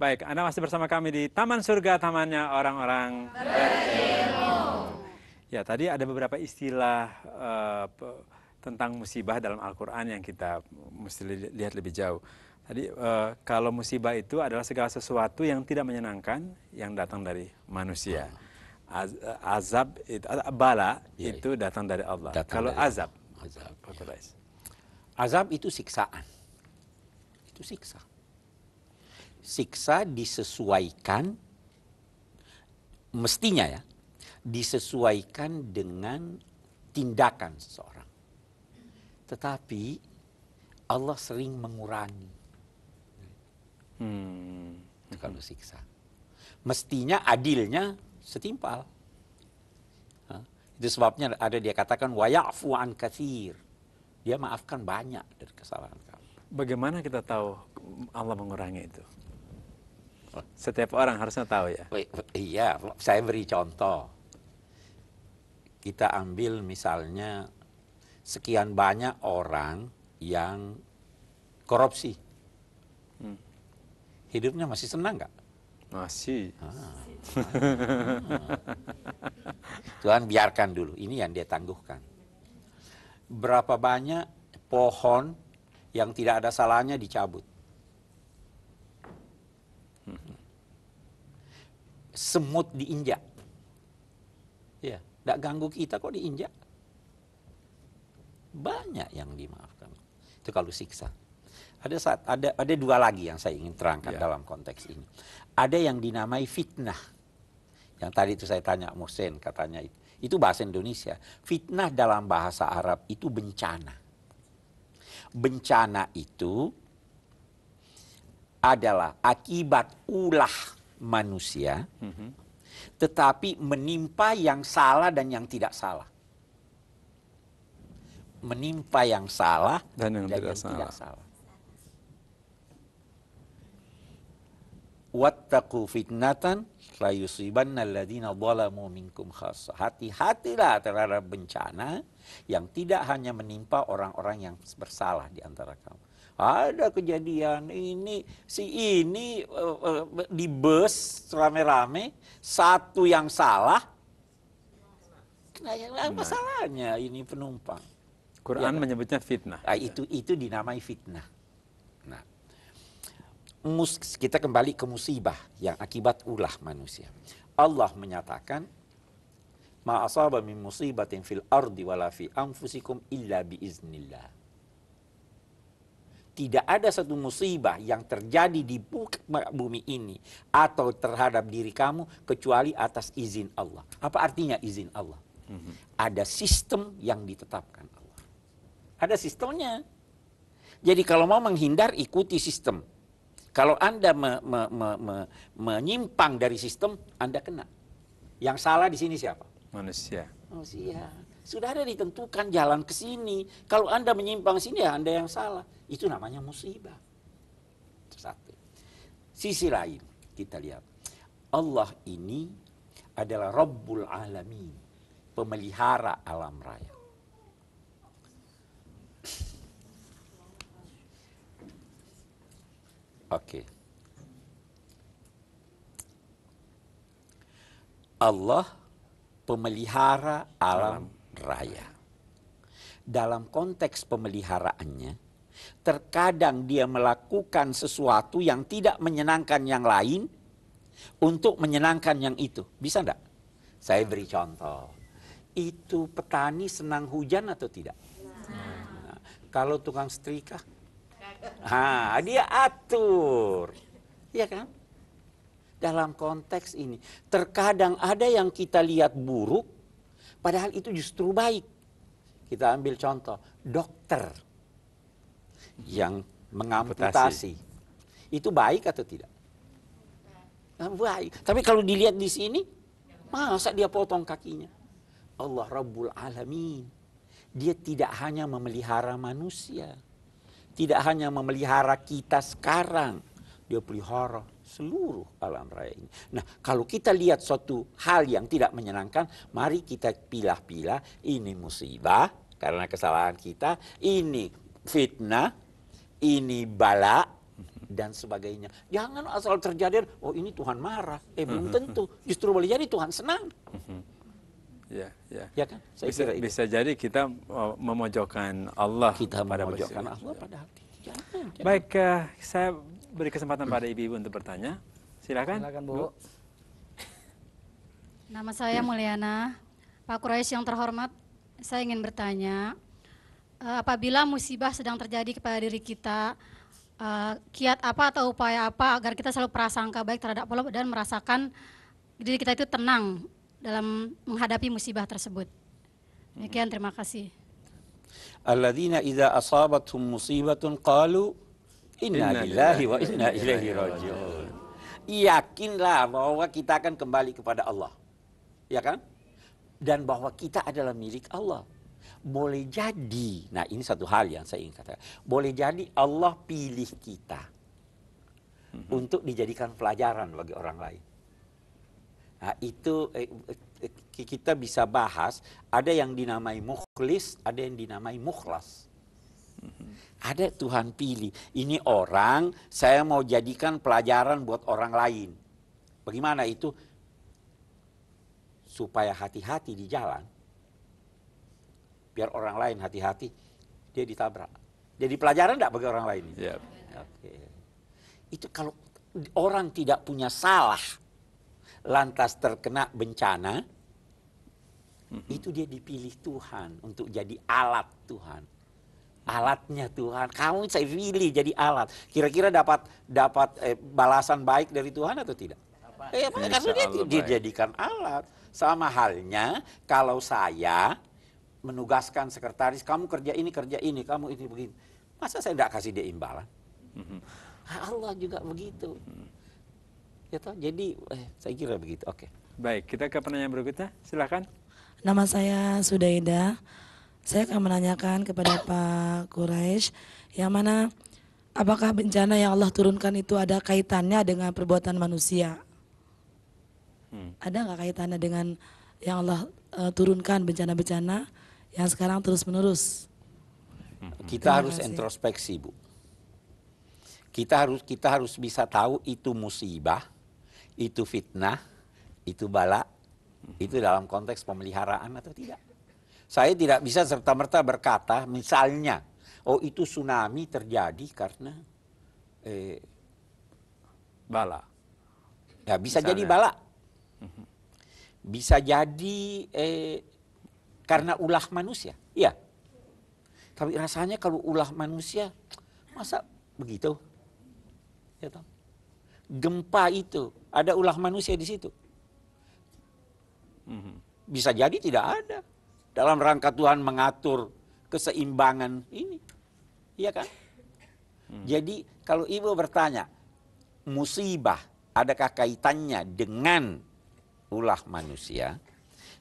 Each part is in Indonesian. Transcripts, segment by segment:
Baik, Anda masih bersama kami di Taman Surga, tamannya orang-orang berilmu. Ya, tadi ada beberapa istilah tentang musibah dalam Al-Quran yang kita mesti lihat lebih jauh. Tadi kalau musibah itu adalah segala sesuatu yang tidak menyenangkan yang datang dari manusia. Azab, bala itu datang dari Allah. Kalau azab, azab itu siksaan. Itu siksa. Siksa disesuaikan, mestinya ya, disesuaikan dengan tindakan seseorang. Tetapi Allah sering mengurangi. Itu kalau siksa. Mestinya adilnya setimpal. Itu sebabnya ada dia katakan wa ya'fu an katsir. Dia maafkan banyak dari kesalahan kamu. Bagaimana kita tahu Allah mengurangi itu? Setiap orang harusnya tahu ya. Iya, saya beri contoh. Kita ambil misalnya sekian banyak orang yang korupsi. Hidupnya masih senang nggak? Masih. Tuhan biarkan dulu, ini yang dia tangguhkan. Berapa banyak pohon yang tidak ada salahnya dicabut. Semut diinjak. Ya, tidak ganggu kita kok diinjak. Banyak yang dimaafkan. Itu kalau siksa. Ada dua lagi yang saya ingin terangkan dalam konteks ini. Ada yang dinamai fitnah. Yang tadi itu saya tanya Muhsin, katanya itu bahasa Indonesia. Fitnah dalam bahasa Arab itu bencana. Bencana itu adalah akibat ulah manusia, tetapi menimpa yang salah dan yang tidak salah. Menimpa yang salah dan yang tidak salah. Wattaqu fitnatan la yusibanna alladziina dzalamu minkum khassah. Hati-hatilah terhadap bencana yang tidak hanya menimpa orang-orang yang bersalah di antara kamu. Ada kejadian ini di bus rame-rame, satu yang salah, apa salahnya ini penumpang? Quran menyebutnya fitnah. Itu dinamai fitnah. Nah, kita kembali ke musibah yang akibat ulah manusia. Allah menyatakan, ma asaba min musibatin fil ardi wala fi anfusikum illa biiznillah. Tidak ada satu musibah yang terjadi di bumi ini atau terhadap diri kamu kecuali atas izin Allah. Apa artinya izin Allah? Ada sistem yang ditetapkan Allah. Ada sistemnya. Jadi kalau mau menghindar, ikuti sistem. Kalau Anda menyimpang dari sistem, Anda kena. Yang salah di sini siapa? Manusia. Manusia. Sudah ada ditentukan jalan ke sini. Kalau Anda menyimpang sini, ya Anda yang salah. Itu namanya musibah. Satu. Sisi lain, kita lihat. Allah ini adalah Rabbul Alamin. Pemelihara alam raya. Oke. Allah pemelihara alam raya. Dalam konteks pemeliharaannya, terkadang dia melakukan sesuatu yang tidak menyenangkan yang lain untuk menyenangkan yang itu. Bisa enggak? Saya beri contoh. Itu petani senang hujan atau tidak? Nah, kalau tukang setrika, dia atur. Iya kan? Dalam konteks ini, terkadang ada yang kita lihat buruk, padahal itu justru baik. Kita ambil contoh, dokter yang mengamputasi. Itu baik atau tidak? Baik. Tapi kalau dilihat di sini, masa dia potong kakinya? Allah Rabbul Alamin. Dia tidak hanya memelihara manusia. Tidak hanya memelihara kita sekarang. Dia pelihara seluruh alam raya ini. Nah, kalau kita lihat suatu hal yang tidak menyenangkan, mari kita pilah-pilah. Ini musibah karena kesalahan kita. Ini fitnah. Ini bala. dan sebagainya. Jangan asal terjadi, oh ini Tuhan marah. Belum tentu. Justru boleh jadi Tuhan senang. Ya, ya. Ya kan? Saya kira itu. Bisa jadi kita memojokkan Allah Kita pada memojokkan musibah. Allah pada hati. Jangan. Baik, saya beri kesempatan pada ibu-ibu untuk bertanya. Silakan. Silakan, Bu. Nama saya Mulyana. Pak Quraisy yang terhormat, saya ingin bertanya, apabila musibah sedang terjadi kepada diri kita, kiat apa atau upaya apa agar kita selalu prasangka baik terhadap Allah dan merasakan diri kita itu tenang dalam menghadapi musibah tersebut. Demikian, terima kasih. Alladzina idza asabathum musibatun qalu inna lillahi wa inna ilaihi raji'un. Yakinlah bahwa kita akan kembali kepada Allah. Ya kan? Dan bahwa kita adalah milik Allah. Boleh jadi, nah ini satu hal yang saya ingin katakan. Boleh jadi Allah pilih kita untuk dijadikan pelajaran bagi orang lain. Nah itu kita bisa bahas, ada yang dinamai mukhlis, ada yang dinamai mukhlas. Ada Tuhan pilih, ini orang saya mau jadikan pelajaran buat orang lain. Bagaimana itu? Supaya hati-hati di jalan. Biar orang lain hati-hati, dia ditabrak. Jadi pelajaran enggak bagi orang lain? Ya. Oke. Itu kalau orang tidak punya salah, lantas terkena bencana, itu dia dipilih Tuhan untuk jadi alat Tuhan. Alatnya Tuhan. Kamu saya pilih jadi alat. Kira-kira dapat balasan baik dari Tuhan atau tidak? Karena dia dijadikan alat. Sama halnya kalau saya menugaskan sekretaris, kamu kerja ini, kamu ini begini. Masa saya tidak kasih dia imbalan? Allah juga begitu. Ya toh? Jadi saya kira begitu. Oke. Baik, kita ke penanya berikutnya. Silakan. Nama saya Sudaida. Saya akan menanyakan kepada Pak Quraisy, yang mana apakah bencana yang Allah turunkan itu ada kaitannya dengan perbuatan manusia? Ada nggak kaitannya dengan yang Allah turunkan bencana-bencana yang sekarang terus-menerus? Kita harus introspeksi, Bu. Kita harus bisa tahu itu musibah, itu fitnah, itu bala, itu dalam konteks pemeliharaan atau tidak. Saya tidak bisa serta-merta berkata, misalnya, oh itu tsunami terjadi karena Bala. ya bisa Misalnya. jadi bala. Bisa jadi karena ulah manusia. Iya. Tapi rasanya kalau ulah manusia, masa begitu? Ya toh? Gempa itu, ada ulah manusia di situ. Bisa jadi tidak ada. Dalam rangka Tuhan mengatur keseimbangan ini. Iya kan? Jadi kalau ibu bertanya, musibah adakah kaitannya dengan ulah manusia?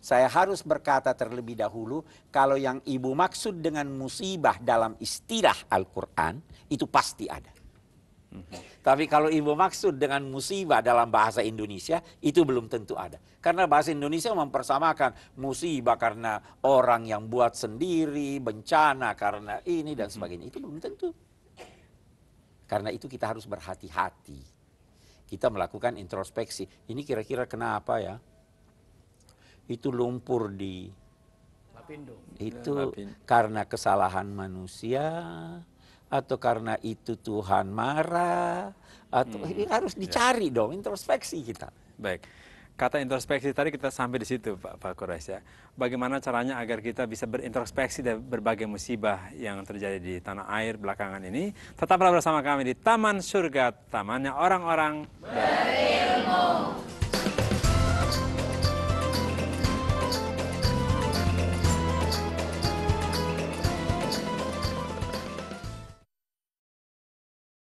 Saya harus berkata terlebih dahulu, kalau yang ibu maksud dengan musibah dalam istilah Al-Quran, itu pasti ada. Tapi kalau ibu maksud dengan musibah dalam bahasa Indonesia, itu belum tentu ada. Karena bahasa Indonesia mempersamakan musibah karena orang yang buat sendiri, bencana karena ini dan sebagainya. Itu belum tentu. Karena itu kita harus berhati-hati. Kita melakukan introspeksi. Ini kira-kira kenapa ya? Itu lumpur di Lapindo. itu karena kesalahan manusia, atau karena itu Tuhan marah, atau harus dicari dong, introspeksi kita. Baik. Kata introspeksi tadi kita sampai di situ, Pak Quraisy ya. Bagaimana caranya agar kita bisa berintrospeksi dari berbagai musibah yang terjadi di tanah air belakangan ini? Tetaplah bersama kami di Taman Surga, tamannya orang-orang beriman.